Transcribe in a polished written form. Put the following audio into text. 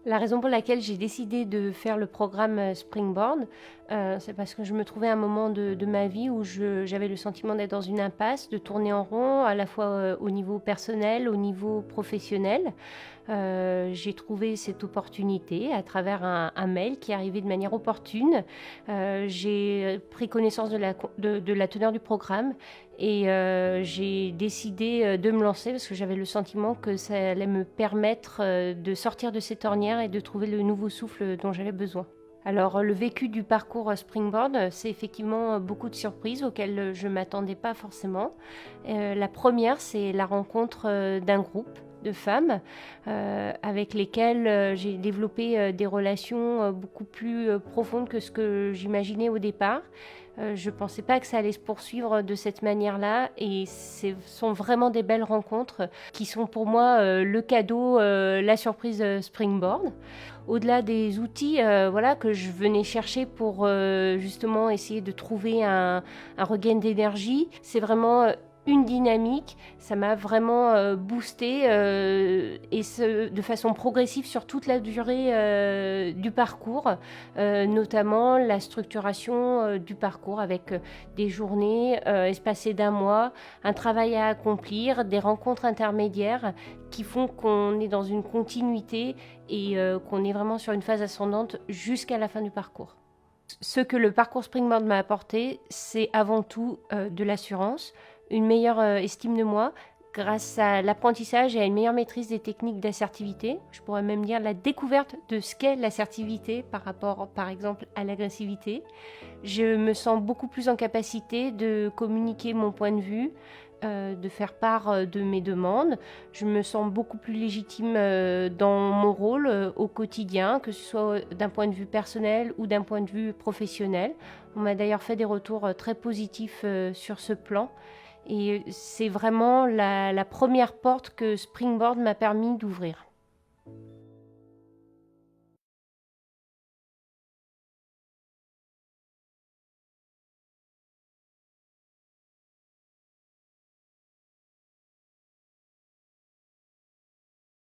La raison pour laquelle j'ai décidé de faire le programme Springboard, c'est parce que je me trouvais à un moment de ma vie où j'avais le sentiment d'être dans une impasse, de tourner en rond, à la fois au niveau personnel, au niveau professionnel. J'ai trouvé cette opportunité à travers un mail qui est arrivé de manière opportune. J'ai pris connaissance de la teneur du programme et j'ai décidé de me lancer parce que j'avais le sentiment que ça allait me permettre de sortir de cette ornière et de trouver le nouveau souffle dont j'avais besoin. Alors, le vécu du parcours Springboard, c'est effectivement beaucoup de surprises auxquelles je ne m'attendais pas forcément. La première, c'est la rencontre d'un groupe de femmes avec lesquelles j'ai développé des relations beaucoup plus profondes que ce que j'imaginais au départ. Je ne pensais pas que ça allait se poursuivre de cette manière-là et ce sont vraiment des belles rencontres qui sont pour moi le cadeau, la surprise Springboard. Au-delà des outils que je venais chercher pour justement essayer de trouver un regain d'énergie, c'est vraiment une dynamique, ça m'a vraiment boosté de façon progressive sur toute la durée du parcours, notamment la structuration du parcours avec des journées espacées d'un mois, un travail à accomplir, des rencontres intermédiaires qui font qu'on est dans une continuité et qu'on est vraiment sur une phase ascendante jusqu'à la fin du parcours. Ce que le parcours Springboard m'a apporté, c'est avant tout de l'assurance, une meilleure estime de moi grâce à l'apprentissage et à une meilleure maîtrise des techniques d'assertivité. Je pourrais même dire la découverte de ce qu'est l'assertivité par rapport, par exemple, à l'agressivité. Je me sens beaucoup plus en capacité de communiquer mon point de vue, de faire part de mes demandes. Je me sens beaucoup plus légitime dans mon rôle au quotidien, que ce soit d'un point de vue personnel ou d'un point de vue professionnel. On m'a d'ailleurs fait des retours très positifs sur ce plan. Et c'est vraiment la première porte que Springboard m'a permis d'ouvrir.